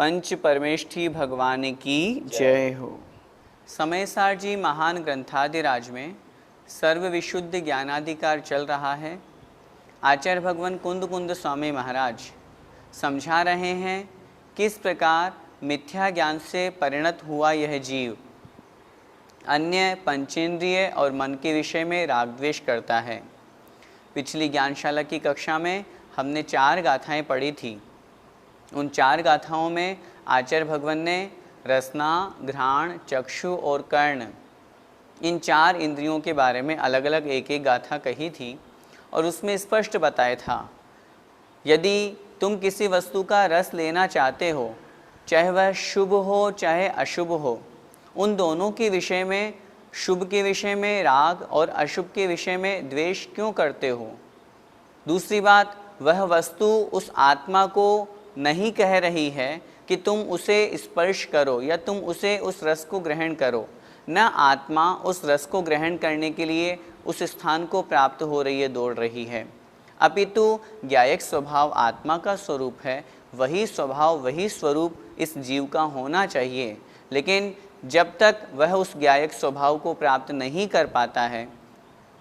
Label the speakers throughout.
Speaker 1: पंच परमेष्ठी भगवान की जय हो। समयसार जी महान ग्रंथादिराज में सर्व विशुद्ध ज्ञानाधिकार चल रहा है। आचार्य भगवान कुंद कुंद स्वामी महाराज समझा रहे हैं किस प्रकार मिथ्या ज्ञान से परिणत हुआ यह जीव अन्य पंचेंद्रिय और मन के विषय में राग द्वेष करता है। पिछली ज्ञानशाला की कक्षा में हमने 4 गाथाएं पढ़ी थी। उन 4 गाथाओं में आचार्य भगवान ने रसना, घ्राण, चक्षु और कर्ण इन 4 इंद्रियों के बारे में अलग अलग एक एक गाथा कही थी और उसमें स्पष्ट बताया था यदि तुम किसी वस्तु का रस लेना चाहते हो, चाहे वह शुभ हो चाहे अशुभ हो, उन दोनों के विषय में, शुभ के विषय में राग और अशुभ के विषय में द्वेष क्यों करते हो। दूसरी बात, वह वस्तु उस आत्मा को नहीं कह रही है कि तुम उसे स्पर्श करो या तुम उसे उस रस को ग्रहण करो। न आत्मा उस रस को ग्रहण करने के लिए उस स्थान को प्राप्त हो रही है, दौड़ रही है, अपितु ज्ञायक स्वभाव आत्मा का स्वरूप है। वही स्वभाव, वही स्वरूप इस जीव का होना चाहिए। लेकिन जब तक वह उस ज्ञायक स्वभाव को प्राप्त नहीं कर पाता है,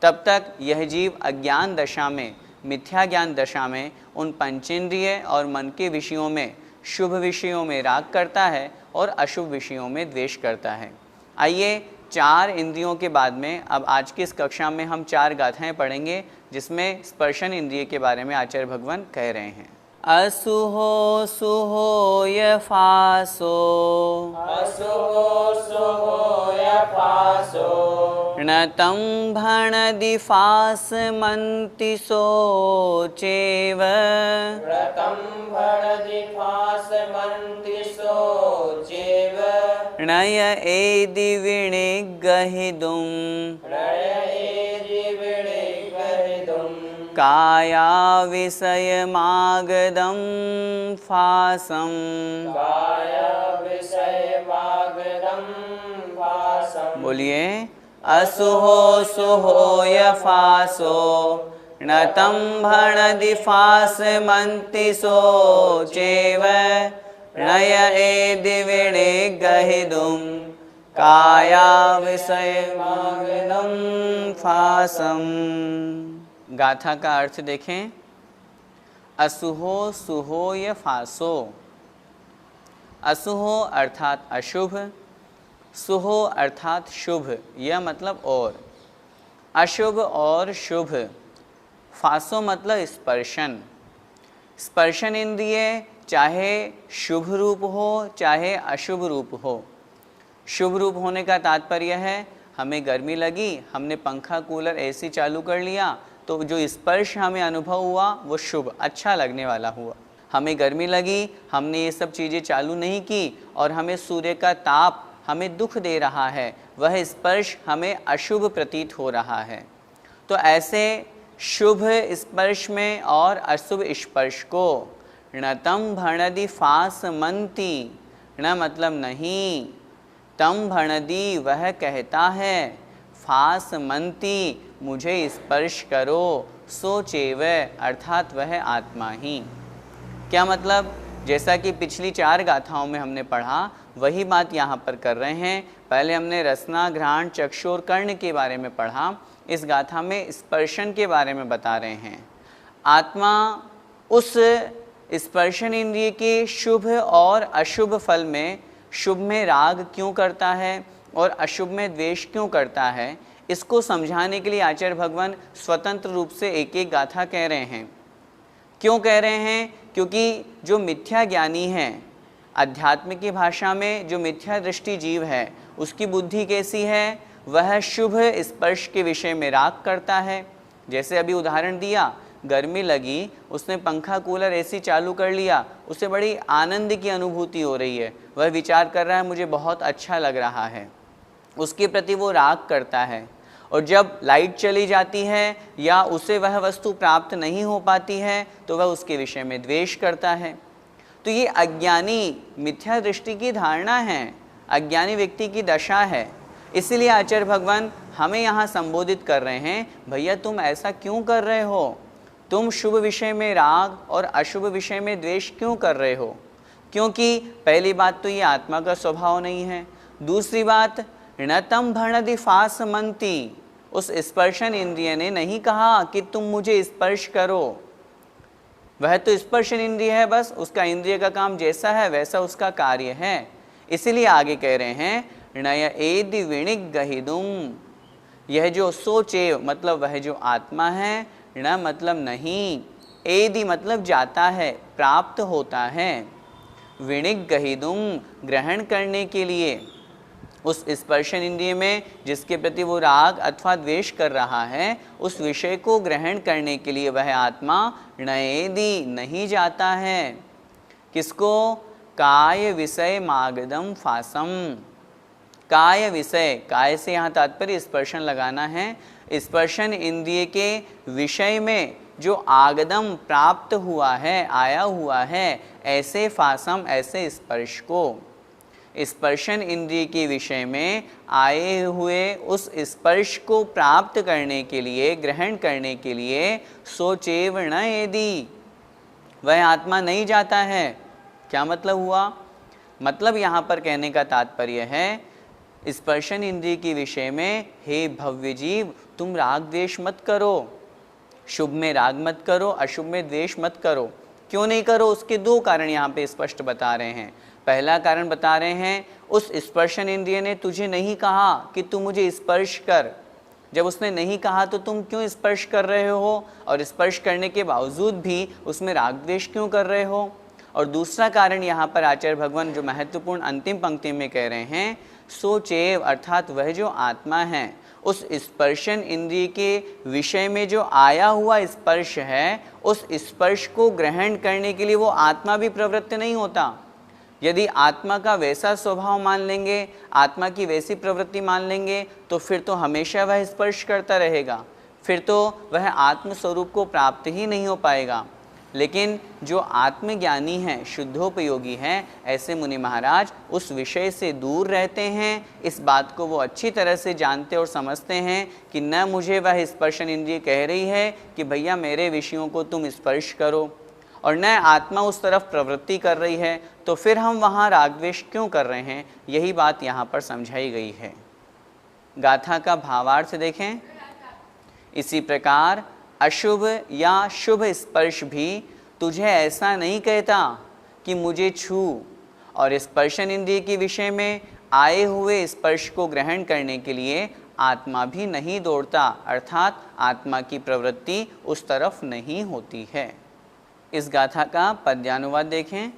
Speaker 1: तब तक यह जीव अज्ञान दशा में, मिथ्या ज्ञान दशा में उन पंचेंद्रिय और मन के विषयों में, शुभ विषयों में राग करता है और अशुभ विषयों में द्वेष करता है। आइए 4 इंद्रियों के बाद में अब आज की इस कक्षा में हम 4 गाथाएं पढ़ेंगे जिसमें स्पर्शन इंद्रिय के बारे में आचार्य भगवान कह रहे हैं। असुहो सुहो यफासो,
Speaker 2: असुहो सुहो यफासो,
Speaker 1: णतं भणदिफास मंति सोचेव,
Speaker 2: व्रतं भणदिफास मंति सोचेव,
Speaker 1: णय एदि विणिगहिदुं,
Speaker 2: णय एदि विणिगहिदुं,
Speaker 1: काया विषयमागदं फासं,
Speaker 2: काया विषयमागदं फासं।
Speaker 1: बोलिए असुहो सुहो यफासो, णतं भणदिफास मंति सोचेव, णय एदि विणिगहिदुं, काया विषयमागदं फासं। गाथा का अर्थ देखें। असुहो सुहो यफासो, असुहो अर्थात अशुभ, सुहो अर्थात शुभ, यह मतलब और, अशुभ और शुभ। फासो मतलब स्पर्शन। स्पर्शन इंद्रिय चाहे शुभ रूप हो चाहे अशुभ रूप हो। शुभ रूप होने का तात्पर्य है हमें गर्मी लगी, हमने पंखा, कूलर, एसी चालू कर लिया तो जो स्पर्श हमें अनुभव हुआ वो शुभ, अच्छा लगने वाला हुआ। हमें गर्मी लगी, हमने ये सब चीज़ें चालू नहीं की और हमें सूर्य का ताप हमें दुख दे रहा है, वह स्पर्श हमें अशुभ प्रतीत हो रहा है। तो ऐसे शुभ स्पर्श में और अशुभ स्पर्श को णतं भणदि फास मंति, ण मतलब नहीं, तम भणदि वह कहता है, फास मंति मुझे स्पर्श करो, सोचेव अर्थात वह आत्मा ही। क्या मतलब? जैसा कि पिछली 4 गाथाओं में हमने पढ़ा वही बात यहाँ पर कर रहे हैं। पहले हमने रसना, घ्राण, चक्षु और कर्ण के बारे में पढ़ा, इस गाथा में स्पर्शन के बारे में बता रहे हैं। आत्मा उस स्पर्शन इंद्रिय के शुभ और अशुभ फल में, शुभ में राग क्यों करता है और अशुभ में द्वेष क्यों करता है, इसको समझाने के लिए आचार्य भगवान स्वतंत्र रूप से एक एक गाथा कह रहे हैं। क्यों कह रहे हैं? क्योंकि जो मिथ्या ज्ञानी है, अध्यात्म की भाषा में जो मिथ्या दृष्टि जीव है, उसकी बुद्धि कैसी है? वह शुभ स्पर्श के विषय में राग करता है। जैसे अभी उदाहरण दिया, गर्मी लगी, उसने पंखा, कूलर, एसी चालू कर लिया, उसे बड़ी आनंद की अनुभूति हो रही है, वह विचार कर रहा है मुझे बहुत अच्छा लग रहा है, उसके प्रति वो राग करता है। और जब लाइट चली जाती है या उसे वह वस्तु प्राप्त नहीं हो पाती है तो वह उसके विषय में द्वेष करता है। तो ये अज्ञानी मिथ्या दृष्टि की धारणा है, अज्ञानी व्यक्ति की दशा है। इसीलिए आचार्य भगवान हमें यहाँ संबोधित कर रहे हैं, भैया तुम ऐसा क्यों कर रहे हो? तुम शुभ विषय में राग और अशुभ विषय में द्वेष क्यों कर रहे हो? क्योंकि पहली बात तो ये आत्मा का स्वभाव नहीं है। दूसरी बात, न तम भणदि फासमंती, उस स्पर्शन इंद्रिय ने नहीं कहा कि तुम मुझे स्पर्श करो। वह तो स्पर्शन इंद्रिय है, बस उसका इंद्रिय का काम जैसा है वैसा उसका कार्य है। इसीलिए आगे कह रहे हैं नय एदि विणिक गहिदुम, यह जो सोचे मतलब वह जो आत्मा है, न मतलब नहीं, एदि मतलब जाता है, प्राप्त होता है, विणिक गहिदुम ग्रहण करने के लिए, उस स्पर्शन इंद्रिय में जिसके प्रति वो राग अथवा द्वेष कर रहा है उस विषय को ग्रहण करने के लिए वह आत्मा नएदि नहीं जाता है। किसको? काय विषय मागदम फासम, काय विषय, काय से यहाँ तात्पर्य स्पर्शन लगाना है। स्पर्शन इंद्रिय के विषय में जो आगदम प्राप्त हुआ है, आया हुआ है, ऐसे फासम, ऐसे स्पर्श को, स्पर्शन इंद्रिय के विषय में आए हुए उस स्पर्श को प्राप्त करने के लिए, ग्रहण करने के लिए सोचेव न यदि, वह आत्मा नहीं जाता है। क्या मतलब हुआ? मतलब यहाँ पर कहने का तात्पर्य है, स्पर्शन इंद्रिय के विषय में हे भव्य जीव, तुम राग द्वेष मत करो, शुभ में राग मत करो, अशुभ में द्वेष मत करो। क्यों नहीं करो? उसके दो कारण यहाँ पे स्पष्ट बता रहे हैं। पहला कारण बता रहे हैं, उस स्पर्शन इंद्रिय ने तुझे नहीं कहा कि तू मुझे स्पर्श कर। जब उसने नहीं कहा तो तुम क्यों स्पर्श कर रहे हो, और स्पर्श करने के बावजूद भी उसमें राग द्वेष क्यों कर रहे हो। और दूसरा कारण यहाँ पर आचार्य भगवान जो महत्वपूर्ण अंतिम पंक्ति में कह रहे हैं, सोचेव अर्थात वह जो आत्मा है, उस स्पर्शन इंद्रिय के विषय में जो आया हुआ स्पर्श है, उस स्पर्श को ग्रहण करने के लिए वो आत्मा भी प्रवृत्त नहीं होता। यदि आत्मा का वैसा स्वभाव मान लेंगे, आत्मा की वैसी प्रवृत्ति मान लेंगे, तो फिर तो हमेशा वह स्पर्श करता रहेगा, फिर तो वह आत्म स्वरूप को प्राप्त ही नहीं हो पाएगा। लेकिन जो आत्मज्ञानी हैं, शुद्धोपयोगी हैं, ऐसे मुनि महाराज उस विषय से दूर रहते हैं। इस बात को वो अच्छी तरह से जानते और समझते हैं कि न मुझे वह स्पर्शन इंद्रिय कह रही है कि भैया मेरे विषयों को तुम स्पर्श करो, और न आत्मा उस तरफ प्रवृत्ति कर रही है, तो फिर हम वहाँ राग द्वेष क्यों कर रहे हैं। यही बात यहाँ पर समझाई गई है। गाथा का भावार्थ देखें। इसी प्रकार अशुभ या शुभ स्पर्श भी तुझे ऐसा नहीं कहता कि मुझे छू, और स्पर्शन इंद्रिय के विषय में आए हुए स्पर्श को ग्रहण करने के लिए आत्मा भी नहीं दौड़ता, अर्थात आत्मा की प्रवृत्ति उस तरफ नहीं होती है। इस गाथा का पद्यानुवाद देखें।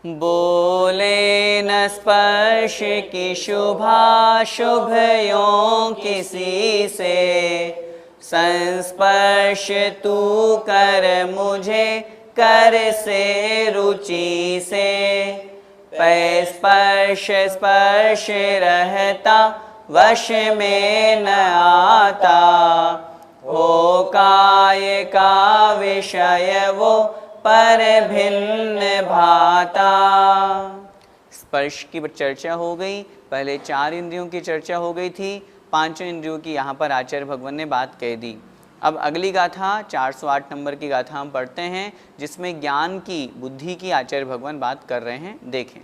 Speaker 1: बोले न स्पर्श की शुभा शुभ यों किसी से, संस्पर्श तू कर मुझे कर से रुचि से, पै स्पर्श स्पर्श रहता वश में न आता, हो काय का विषय वो पर भिन्न भाता। स्पर्श की चर्चा हो गई, पहले 4 इंद्रियों की चर्चा हो गई थी, 5 इंद्रियों की यहाँ पर आचार्य भगवान ने बात कह दी। अब अगली गाथा 408 नंबर की गाथा हम पढ़ते हैं, जिसमें ज्ञान की, बुद्धि की आचार्य भगवान बात कर रहे हैं। देखें।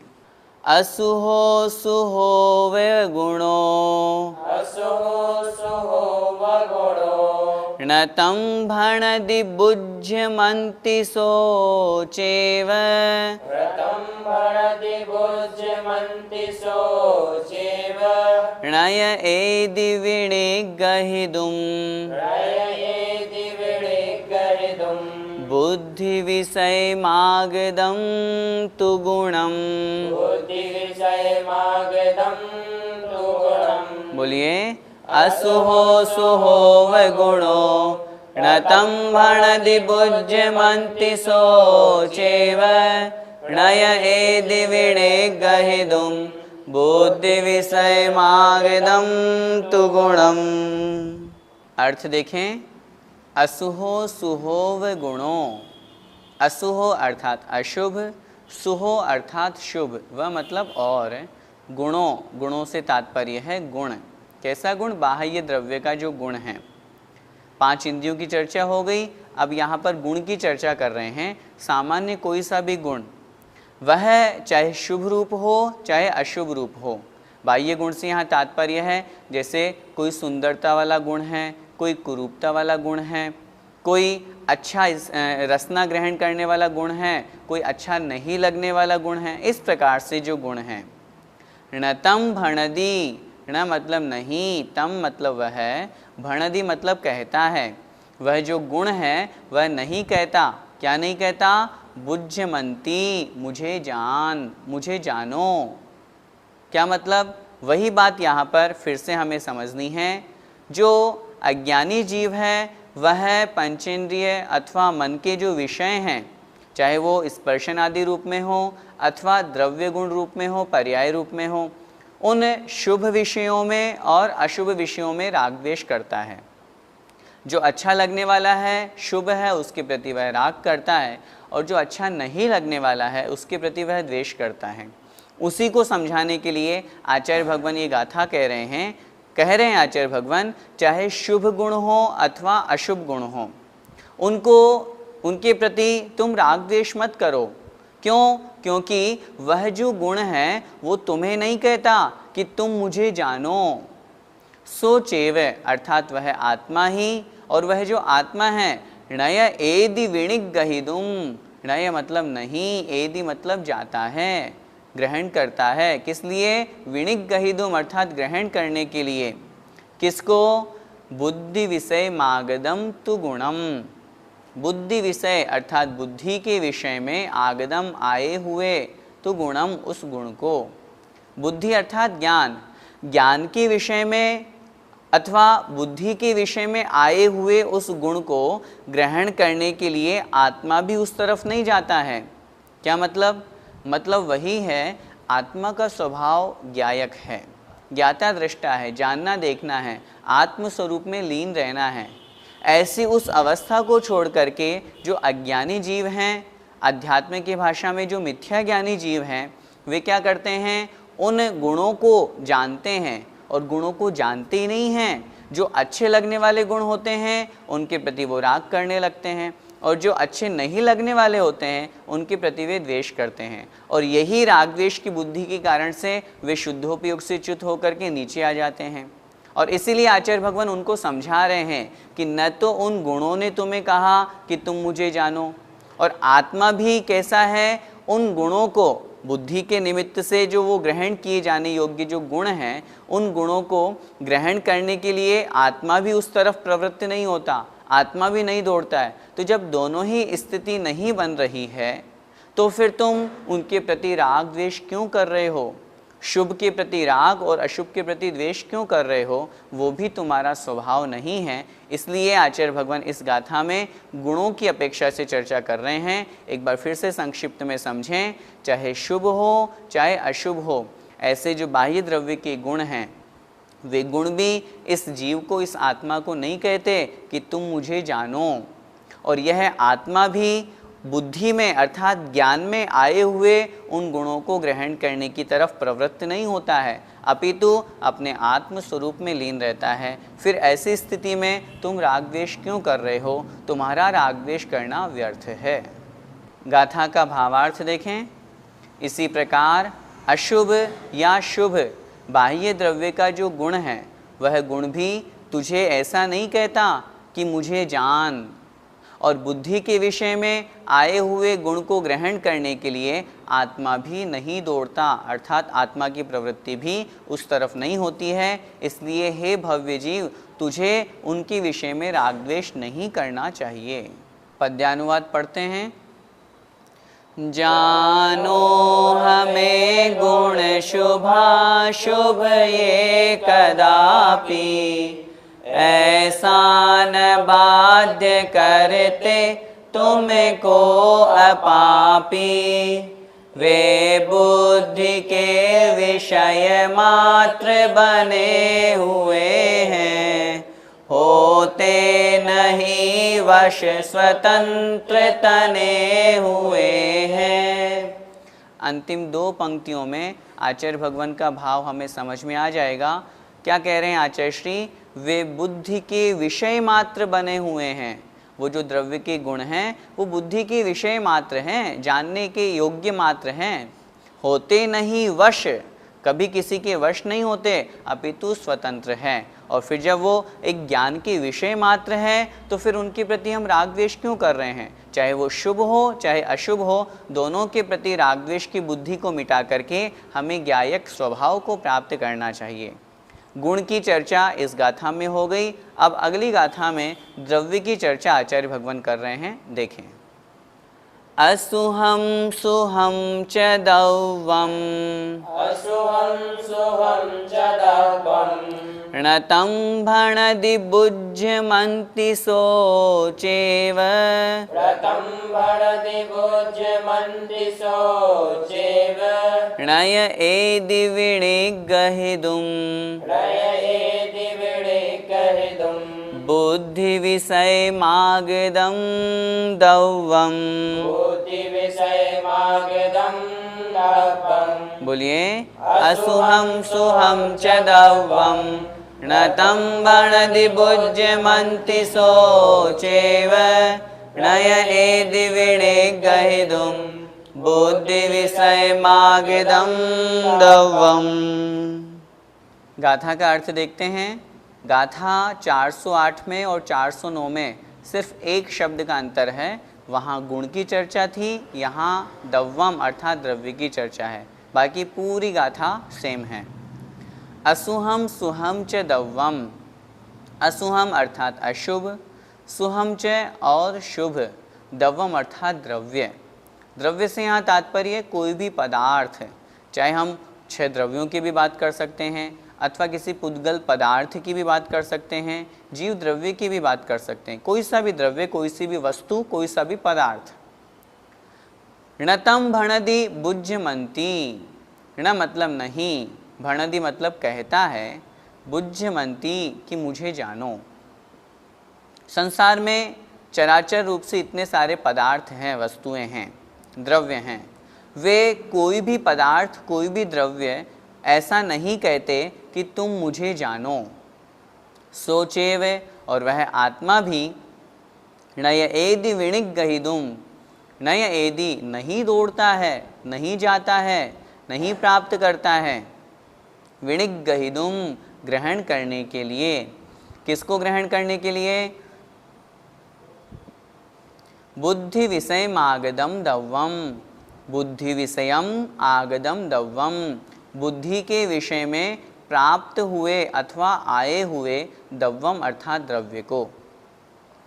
Speaker 1: असुहो सुहो वे गुणो,
Speaker 2: असुहो सुहो वगुणो,
Speaker 1: न तम भणदि बुज्यमन्ति सोचेव,
Speaker 2: व्रतं भणदि बुज्यमन्ति सोचेव,
Speaker 1: नय एदि विणिगहिदुम,
Speaker 2: प्रययेति विणिगहिदुम्,
Speaker 1: बुद्धि विषय मागदम तु गुणम।
Speaker 2: बुद्धि विषय मागदं तु गुणम्।
Speaker 1: बोलिए। असुहो सुहो वगुणो, न तम भणदि बुज्यमन्ति सोचेव, नय एदि विणिगहिदुम, बुद्धि विषय मागदम तु गुणम। अर्थ देखें। असुहो सुहोव गुणो, असुहो अर्थात अशुभ, सुहो अर्थात शुभ, वह मतलब और, गुणों, गुणों से तात्पर्य है गुण। कैसा गुण? बाह्य द्रव्य का जो गुण है। 5 इंद्रियों की चर्चा हो गई, अब यहाँ पर गुण की चर्चा कर रहे हैं। सामान्य कोई सा भी गुण, वह चाहे शुभ रूप हो चाहे अशुभ रूप हो। बाह्य गुण से यहाँ तात्पर्य है जैसे कोई सुंदरता वाला गुण है, कोई कुरूपता वाला गुण है, कोई अच्छा रसना ग्रहण करने वाला गुण है, कोई अच्छा नहीं लगने वाला गुण है। इस प्रकार से जो गुण हैं। णतम भणदी, ण मतलब नहीं, तम मतलब वह है, भणदी मतलब कहता है। वह जो गुण है वह नहीं कहता। क्या नहीं कहता? बुज्झमंती, मुझे जान, मुझे जानो। क्या मतलब? वही बात यहाँ पर फिर से हमें समझनी है। जो अज्ञानी जीव है वह पंचेंद्रिय अथवा मन के जो विषय हैं, चाहे वो स्पर्शन आदि रूप में हो अथवा द्रव्य गुण रूप में हो, पर्याय रूप में हो, उन शुभ विषयों में और अशुभ विषयों में राग द्वेष करता है। जो अच्छा लगने वाला है, शुभ है, उसके प्रति वह राग करता है, और जो अच्छा नहीं लगने वाला है उसके प्रति वह द्वेष करता है। उसी को समझाने के लिए आचार्य भगवान ये गाथा कह रहे हैं आचार्य भगवान, चाहे शुभ गुण हो अथवा अशुभ गुण हो, उनके प्रति तुम राग द्वेष मत करो। क्यों? क्योंकि वह जो गुण है वो तुम्हें नहीं कहता कि तुम मुझे जानो। सो चेव अर्थात वह आत्मा ही, और वह जो आत्मा है, णय एदि विणिक गहिदुम, णय मतलब नहीं, एदि मतलब जाता है, ग्रहण करता है। किस लिए? विणिक गहिदुम अर्थात ग्रहण करने के लिए। किसको? बुद्धि विषय मागदम तु गुणम, बुद्धि विषय अर्थात बुद्धि के विषय में आगदम आए हुए, तो गुणम उस गुण को। बुद्धि अर्थात ज्ञान, ज्ञान के विषय में अथवा बुद्धि के विषय में आए हुए उस गुण को ग्रहण करने के लिए आत्मा भी उस तरफ नहीं जाता है। क्या मतलब? मतलब वही है, आत्मा का स्वभाव ज्ञायक है, ज्ञाता दृष्टा है, जानना देखना है, आत्म स्वरूप में लीन रहना है। ऐसी उस अवस्था को छोड़ करके जो अज्ञानी जीव हैं, अध्यात्म की भाषा में जो मिथ्या ज्ञानी जीव हैं, वे क्या करते हैं? उन गुणों को जानते हैं और गुणों को जानते ही नहीं हैं। जो अच्छे लगने वाले गुण होते हैं उनके प्रति वो राग करने लगते हैं, और जो अच्छे नहीं लगने वाले होते हैं उनके प्रति वे द्वेष करते हैं। और यही राग द्वेष की बुद्धि के कारण से वे शुद्धोपयोग से च्युत होकर के नीचे आ जाते हैं। और इसीलिए आचार्य भगवान उनको समझा रहे हैं कि न तो उन गुणों ने तुम्हें कहा कि तुम मुझे जानो, और आत्मा भी कैसा है, उन गुणों को बुद्धि के निमित्त से जो वो ग्रहण किए जाने योग्य जो गुण हैं, उन गुणों को ग्रहण करने के लिए आत्मा भी उस तरफ प्रवृत्त नहीं होता, आत्मा भी नहीं दौड़ता है। तो जब दोनों ही स्थिति नहीं बन रही है तो फिर तुम उनके प्रति राग द्वेष क्यों कर रहे हो? शुभ के प्रति राग और अशुभ के प्रति द्वेष क्यों कर रहे हो? वो भी तुम्हारा स्वभाव नहीं है। इसलिए आचार्य भगवान इस गाथा में गुणों की अपेक्षा से चर्चा कर रहे हैं। एक बार फिर से संक्षिप्त में समझें, चाहे शुभ हो चाहे अशुभ हो, ऐसे जो बाह्य द्रव्य के गुण हैं, वे गुण भी इस जीव को, इस आत्मा को नहीं कहते कि तुम मुझे जानो। और यह आत्मा भी बुद्धि में अर्थात ज्ञान में आए हुए उन गुणों को ग्रहण करने की तरफ प्रवृत्त नहीं होता है, अपितु अपने आत्म स्वरूप में लीन रहता है। फिर ऐसी स्थिति में तुम राग द्वेष क्यों कर रहे हो? तुम्हारा राग द्वेष करना व्यर्थ है। गाथा का भावार्थ देखें। इसी प्रकार अशुभ या शुभ बाह्य द्रव्य का जो गुण है, वह गुण भी तुझे ऐसा नहीं कहता कि मुझे जान, और बुद्धि के विषय में आए हुए गुण को ग्रहण करने के लिए आत्मा भी नहीं दौड़ता, अर्थात आत्मा की प्रवृत्ति भी उस तरफ नहीं होती है। इसलिए हे भव्य जीव, तुझे उनके विषय में राग द्वेष नहीं करना चाहिए। पद्यानुवाद पढ़ते हैं। जानो हमें गुण शुभा शुभ ये कदापि, ऐसा न बाध्य करते तुमको अपापी। वे बुद्धि के विषय मात्र बने हुए हैं, होते नहीं वश स्वतंत्र तने हुए हैं। अंतिम दो पंक्तियों में आचार्य भगवान का भाव हमें समझ में आ जाएगा। क्या कह रहे हैं आचार्य श्री? वे बुद्धि के विषय मात्र बने हुए हैं, वो जो द्रव्य के गुण हैं वो बुद्धि के विषय मात्र हैं, जानने के योग्य मात्र हैं, होते नहीं वश, कभी किसी के वश नहीं होते, अपितु स्वतंत्र है। और फिर जब वो एक ज्ञान के विषय मात्र है तो फिर उनके प्रति हम राग द्वेष क्यों कर रहे हैं? चाहे वो शुभ हो चाहे अशुभ हो, दोनों के प्रति राग द्वेष की बुद्धि को मिटा करके हमें ज्ञायक स्वभाव को प्राप्त करना चाहिए। गुण की चर्चा इस गाथा में हो गई। अब अगली गाथा में द्रव्य की चर्चा आचार्य भगवान कर रहे हैं, देखें। असुहम सुहम च दौवम
Speaker 2: असुहं सुहं च दर्पं
Speaker 1: णतं भणदि बुज्यमन्ति सोचेव
Speaker 2: व्रतं भरति भुज्यमन्ति शोचेव
Speaker 1: णय एदि विणिगहिदुं
Speaker 2: प्रययेति विडिकहितुं
Speaker 1: बुद्धिविषयमागदं दौवम्।
Speaker 2: बुद्धिविषयमागतं दर्पं
Speaker 1: बोलिए, असुहम सुहम च दौवम णतं भणदि बुज्यमन्ति सोचेव णय एदि विणिगहिदुं बुद्धिविषयमागदं दौवम्। गाथा का अर्थ देखते हैं। गाथा 408 में और 409 में सिर्फ एक शब्द का अंतर है। वहाँ गुण की चर्चा थी, यहाँ दव्वम अर्थात द्रव्य की चर्चा है। बाकी पूरी गाथा सेम है। असुहम सुहम च दव्वम, असुहम अर्थात अशुभ, सुहम च और शुभ, दव्वम अर्थात द्रव्य। द्रव्य से यहाँ तात्पर्य कोई भी पदार्थ, चाहे हम 6 द्रव्यों की भी बात कर सकते हैं अथवा किसी पुद्गल पदार्थ की भी बात कर सकते हैं, जीव द्रव्य की भी बात कर सकते हैं। कोई सा भी द्रव्य, कोई सी भी वस्तु, कोई सा भी पदार्थ। णतम भणदि बुज्यमन्ति, ण मतलब नहीं, भणदि मतलब कहता है, बुज्यमन्ति कि मुझे जानो। संसार में चराचर रूप से इतने सारे पदार्थ हैं, वस्तुएं हैं, द्रव्य हैं। वे कोई भी पदार्थ, कोई भी द्रव्य ऐसा नहीं कहते कि तुम मुझे जानो। सोचेव, और वह आत्मा भी, नय एदि विणिगहिदुम, नय एदि नहीं दौड़ता है, नहीं जाता है, नहीं प्राप्त करता है, विणिगहिदुम ग्रहण करने के लिए। किसको ग्रहण करने के लिए? बुद्धि विषयम आगदम दव्वम, बुद्धि विषयम आगदम दव्वम, बुद्धि के विषय में प्राप्त हुए अथवा आए हुए दव्वम अर्थात द्रव्य को।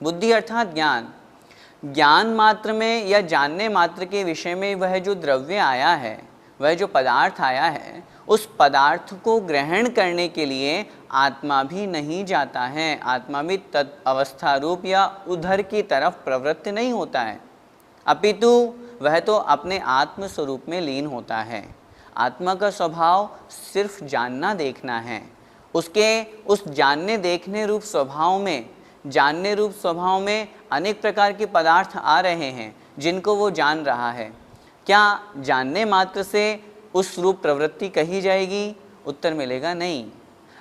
Speaker 1: बुद्धि अर्थात ज्ञान, ज्ञान मात्र में या जानने मात्र के विषय में वह जो द्रव्य आया है, वह जो पदार्थ आया है, उस पदार्थ को ग्रहण करने के लिए आत्मा भी नहीं जाता है। आत्मा भी तत् अवस्था रूप या उधर की तरफ प्रवृत्त नहीं होता है, अपितु वह तो अपने आत्म स्वरूप में लीन होता है। आत्मा का स्वभाव सिर्फ जानना देखना है। उसके उस जानने देखने रूप स्वभाव में, जानने रूप स्वभाव में अनेक प्रकार के पदार्थ आ रहे हैं जिनको वो जान रहा है। क्या जानने मात्र से उस रूप प्रवृत्ति कही जाएगी? उत्तर मिलेगा नहीं।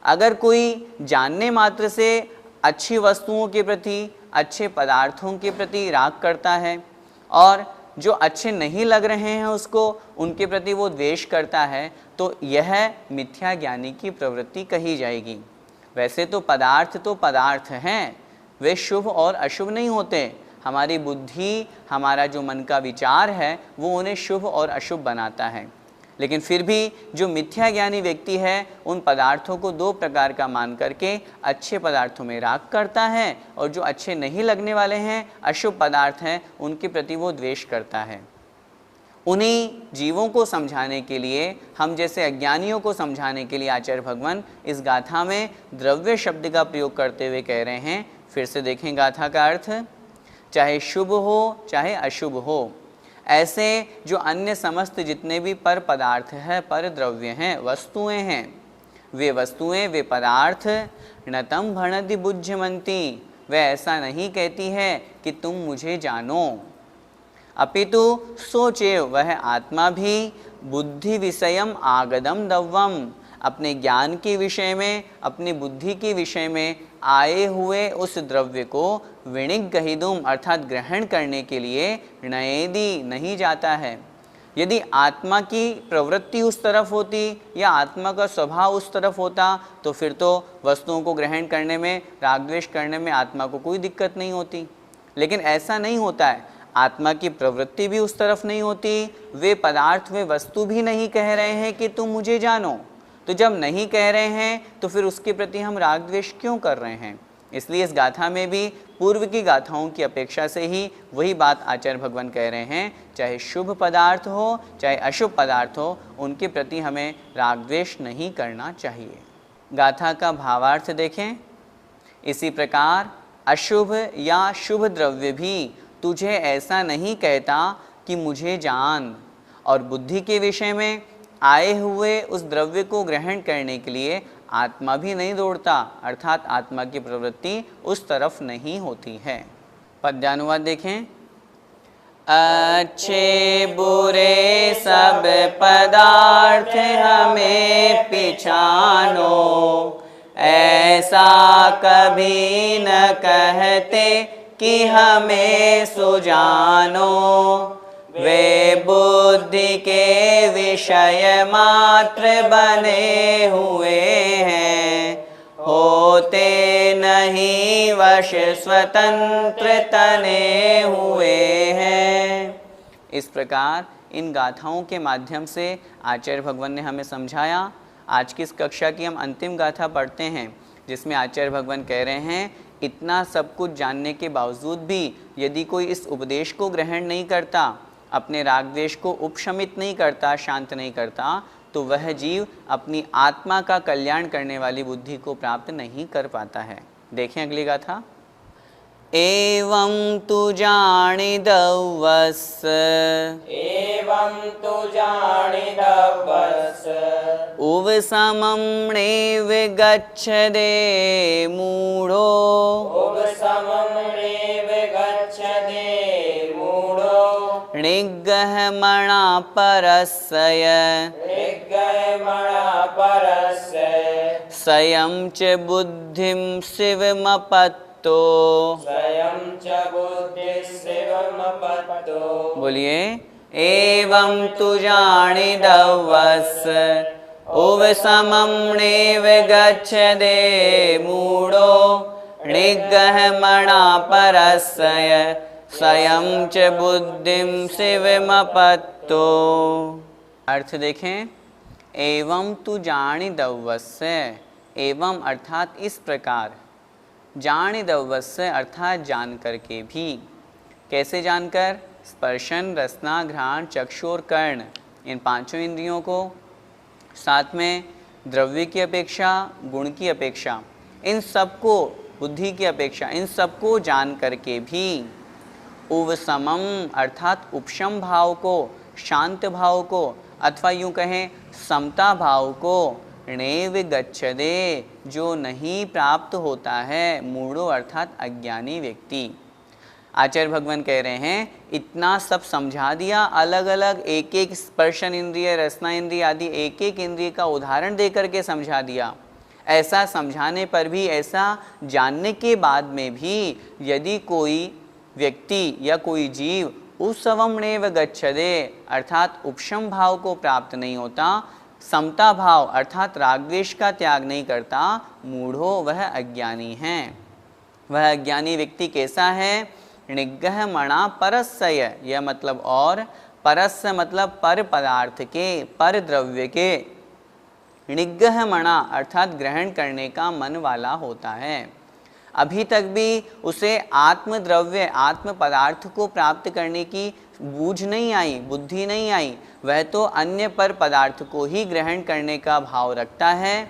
Speaker 1: अगर कोई जानने मात्र से अच्छी वस्तुओं के प्रति, अच्छे पदार्थों के प्रति राग करता है और जो अच्छे नहीं लग रहे हैं उसको, उनके प्रति वो द्वेष करता है, तो यह मिथ्या ज्ञानी की प्रवृत्ति कही जाएगी। वैसे तो पदार्थ हैं, वे शुभ और अशुभ नहीं होते। हमारी बुद्धि, हमारा जो मन का विचार है, वो उन्हें शुभ और अशुभ बनाता है। लेकिन फिर भी जो मिथ्या ज्ञानी व्यक्ति है, उन पदार्थों को 2 प्रकार का मान करके अच्छे पदार्थों में राग करता है और जो अच्छे नहीं लगने वाले हैं, अशुभ पदार्थ हैं, उनके प्रति वो द्वेष करता है। उन्हीं जीवों को समझाने के लिए, हम जैसे अज्ञानियों को समझाने के लिए आचार्य भगवान इस गाथा में द्रव्य शब्द का प्रयोग करते हुए कह रहे हैं। फिर से देखें गाथा का अर्थ। चाहे शुभ हो चाहे अशुभ हो, ऐसे जो अन्य समस्त जितने भी पर पदार्थ है, पर द्रव्य हैं, वस्तुएं हैं, वे वस्तुएं, वे पदार्थ नतम भणदि बुज्यमन्ति, वे ऐसा नहीं कहती है कि तुम मुझे जानो, अपितु सोचे वह आत्मा भी बुद्धि विषयम आगदम दव्वम, अपने ज्ञान के विषय में, अपनी बुद्धि के विषय में आए हुए उस द्रव्य को विणिग्रहीतुम अर्थात ग्रहण करने के लिए नयेदि नहीं जाता है। यदि आत्मा की प्रवृत्ति उस तरफ होती या आत्मा का स्वभाव उस तरफ होता तो फिर तो वस्तुओं को ग्रहण करने में, राग द्वेष करने में आत्मा को कोई दिक्कत नहीं होती। लेकिन ऐसा नहीं होता है, आत्मा की प्रवृत्ति भी उस तरफ नहीं होती, वे पदार्थ, वे वस्तु भी नहीं कह रहे हैं कि तुम मुझे जानो। तो जब नहीं कह रहे हैं तो फिर उसके प्रति हम राग द्वेष क्यों कर रहे हैं? इसलिए इस गाथा में भी पूर्व की गाथाओं की अपेक्षा से ही वही बात आचार्य भगवान कह रहे हैं, चाहे शुभ पदार्थ हो चाहे अशुभ पदार्थ हो, उनके प्रति हमें राग द्वेष नहीं करना चाहिए। गाथा का भावार्थ देखें। इसी प्रकार अशुभ या शुभ द्रव्य भी तुझे ऐसा नहीं कहता कि मुझे जान, और बुद्धि के विषय में आए हुए उस द्रव्य को ग्रहण करने के लिए आत्मा भी नहीं दौड़ता, अर्थात आत्मा की प्रवृत्ति उस तरफ नहीं होती है। पद्यानुवाद देखें। अच्छे बुरे सब पदार्थ हमें पिछानो, ऐसा कभी न कहते कि हमें सुजानो। वे बुद्धि के विषय मात्र बने हुए हैं, होते नहीं वश स्वतंत्र तने हुए हैं। इस प्रकार इन गाथाओं के माध्यम से आचार्य भगवान ने हमें समझाया। आज की इस कक्षा की हम अंतिम गाथा पढ़ते हैं, जिसमें आचार्य भगवान कह रहे हैं, इतना सब कुछ जानने के बावजूद भी यदि कोई इस उपदेश को ग्रहण नहीं करता, अपने राग द्वेष को उपशमित नहीं करता, शांत नहीं करता, तो वह जीव अपनी आत्मा का कल्याण करने वाली बुद्धि को प्राप्त नहीं कर पाता है। देखें अगली गाथा। एवं तु जानिदवस्,
Speaker 2: एवं तु जानिदवस्,
Speaker 1: उपशमं गच्छदे मूढो,
Speaker 2: उपशमं गच्छदे मूढो,
Speaker 1: ऋग्गहमणा परस्य,
Speaker 2: ऋग्गहमणा परस्य,
Speaker 1: स्वयं च बुद्धिं शिवमपत्तो,
Speaker 2: स्वयं च बुद्धिः शिवमपत्तो।
Speaker 1: बोलिए। एवं तु जानिदवस्, उपशमं गच्छदे मूढो, ऋग्गहमणा परस्य, स्वयं च बुद्धिं शिवमपत्तो। अर्थ देखें। एवं तु जानिदवस्य, एवं अर्थात इस प्रकार, जानिदवस्य अर्थात जान करके भी। कैसे जानकर? स्पर्शन, रसना, घ्राण, चक्षु और कर्ण, इन पांचों इंद्रियों को, साथ में द्रव्य की अपेक्षा, गुण की अपेक्षा, इन सबको, बुद्धि की अपेक्षा, इन सबको जान करके भी उपशमम अर्थात उपशम भाव को, शांत भाव को, अथवा यूँ कहें समता भाव को, णेव गच्छदे जो नहीं प्राप्त होता है, मूढ़ो अर्थात अज्ञानी व्यक्ति। आचार्य भगवान कह रहे हैं, इतना सब समझा दिया, अलग अलग एक एक स्पर्शन इंद्रिय, रसना इंद्रिय आदि एक एक इंद्रिय का उदाहरण दे करके समझा दिया। ऐसा समझाने पर भी, ऐसा जानने के बाद में भी यदि कोई व्यक्ति या कोई जीव उपशमं गच्छदे अर्थात उपशम भाव को प्राप्त नहीं होता, समता भाव अर्थात राग द्वेष का त्याग नहीं करता, मूढ़ो वह अज्ञानी है। वह अज्ञानी व्यक्ति कैसा है? ऋग्गहमणा परस्य, यह मतलब और, परस्य मतलब पर पदार्थ के, पर द्रव्य के, ऋग्गहमणा अर्थात ग्रहण करने का मन वाला होता है। अभी तक भी उसे आत्म द्रव्य, आत्म पदार्थ को प्राप्त करने की बूझ नहीं आई, बुद्धि नहीं आई, वह तो अन्य पर पदार्थ को ही ग्रहण करने का भाव रखता है।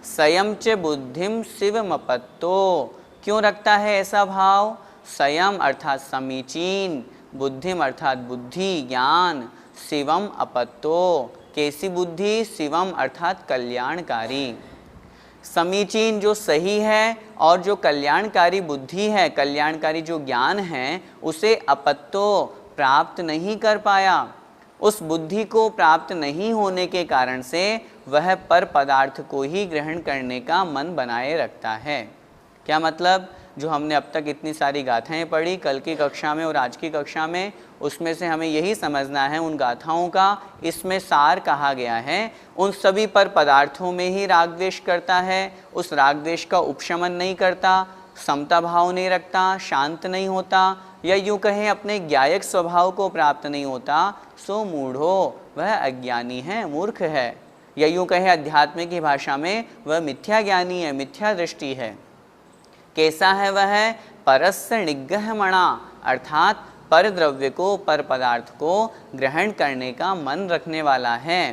Speaker 1: स्वयं च बुद्धिम शिवमपत्तो, क्यों रखता है ऐसा भाव? स्वयं अर्थात समीचीन, बुद्धिम अर्थात बुद्धि, ज्ञान, शिवम अपत्तो, कैसी बुद्धि? शिवम अर्थात कल्याणकारी। समीचीन जो सही है और जो कल्याणकारी बुद्धि है, कल्याणकारी जो ज्ञान है, उसे अपत्तो प्राप्त नहीं कर पाया। उस बुद्धि को प्राप्त नहीं होने के कारण से वह पर पदार्थ को ही ग्रहण करने का मन बनाए रखता है। क्या मतलब? जो हमने अब तक इतनी सारी गाथाएं पढ़ी कल की कक्षा में और आज की कक्षा में, उसमें से हमें यही समझना है उन गाथाओं का इसमें सार कहा गया है। उन सभी पर पदार्थों में ही राग द्वेष करता है, उस राग द्वेष का उपशमन नहीं करता, समता भाव नहीं रखता, शांत नहीं होता, या यूँ कहें अपने ज्ञायक स्वभाव को प्राप्त नहीं होता, सो मूढ़ो, वह अज्ञानी है, मूर्ख है, या यूँ कहें अध्यात्म की भाषा में वह मिथ्या ज्ञानी है, मिथ्या दृष्टि है। कैसा है वह? परस्य निग्रहमणा, अर्थात पर द्रव्य को, पर पदार्थ को ग्रहण करने का मन रखने वाला है।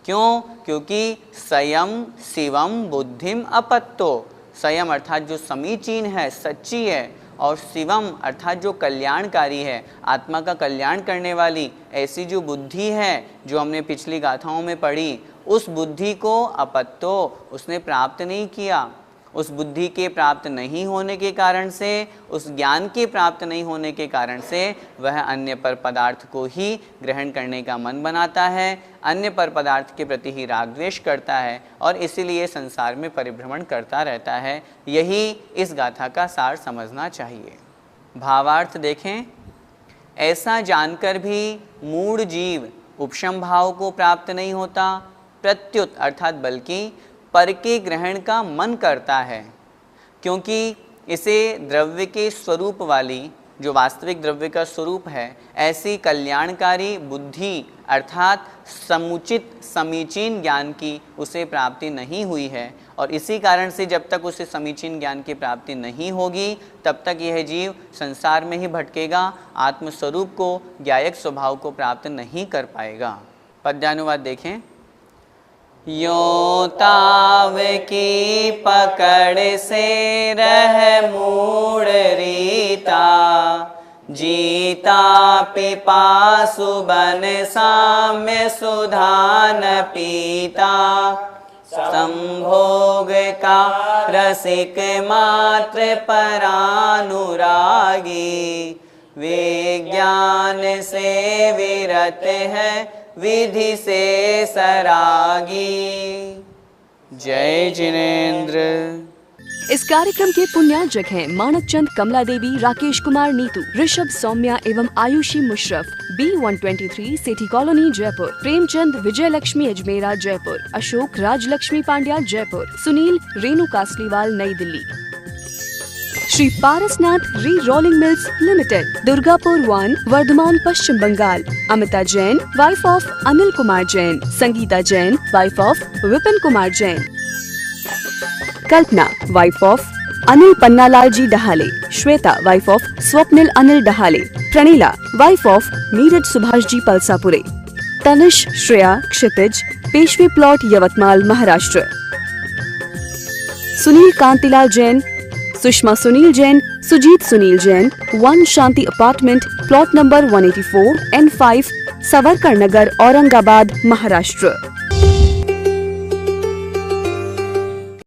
Speaker 1: क्यों? क्योंकि संयम शिवम बुद्धिम अपत्तो, संयम अर्थात जो समीचीन है, सच्ची है, और शिवम अर्थात जो कल्याणकारी है, आत्मा का कल्याण करने वाली ऐसी जो बुद्धि है जो हमने पिछली गाथाओं में पढ़ी, उस बुद्धि को अपत्तो, उसने प्राप्त नहीं किया। उस बुद्धि के प्राप्त नहीं होने के कारण से, उस ज्ञान के प्राप्त नहीं होने के कारण से वह अन्य पर पदार्थ को ही ग्रहण करने का मन बनाता है, अन्य पर पदार्थ के प्रति ही राग द्वेष करता है और इसीलिए संसार में परिभ्रमण करता रहता है। यही इस गाथा का सार समझना चाहिए। भावार्थ देखें, ऐसा जानकर भी मूढ़ जीव उपशम भाव को प्राप्त नहीं होता, प्रत्युत अर्थात बल्कि पर के ग्रहण का मन करता है, क्योंकि इसे द्रव्य के स्वरूप वाली, जो वास्तविक द्रव्य का स्वरूप है, ऐसी कल्याणकारी बुद्धि अर्थात समुचित समीचीन ज्ञान की उसे प्राप्ति नहीं हुई है, और इसी कारण से जब तक उसे समीचीन ज्ञान की प्राप्ति नहीं होगी तब तक यह जीव संसार में ही भटकेगा, आत्मस्वरूप को, ज्ञायक स्वभाव को प्राप्त नहीं कर पाएगा। पद्यानुवाद देखें। यों ताव की पकड़ से रह मूढ़ रीता, जीता पिपासु बन साम्य सुधान पीता, संभोग का रसिक मात्र परानुरागी, विज्ञान से विरत है विधि से सरागी। जय जिनेंद्र।
Speaker 3: इस कार्यक्रम के पुण्यार्जक हैं मानक चंद, कमला देवी, राकेश कुमार नीतू, ऋषभ सौम्या एवं Ayushi Musharraf, B123 Sethi colony Jaipur, Premchand Vijay Lakshmi Ajmera Jaipur, Ashok Rajlakshmi Pandya Jaipur, Sunil Renu Kasliwal New Delhi. Shri Parasnath re rolling mills limited, Durgapur 1, Vardhaman Paschim Bangal. Amita Jain, wife of Anil Kumar Jain, Sangeeta Jain, wife of Vipin Kumar Jain, Kalpana, wife of Anil Pannalal ji Dahale, Shweta, wife of Swapnil Anil Dahale, Pranila, wife of Neeraj Subhash ji Palsapure, Tanish, Shreya, Kshitij, Peshwe plot, Yavatmal, Maharashtra. Sunil Kantilal Jain, Sushma Sunil Jain, Sujit Sunil Jain, 1 Shanti apartment, plot number 184 N5, Savarkar Nagar, Aurangabad, Maharashtra.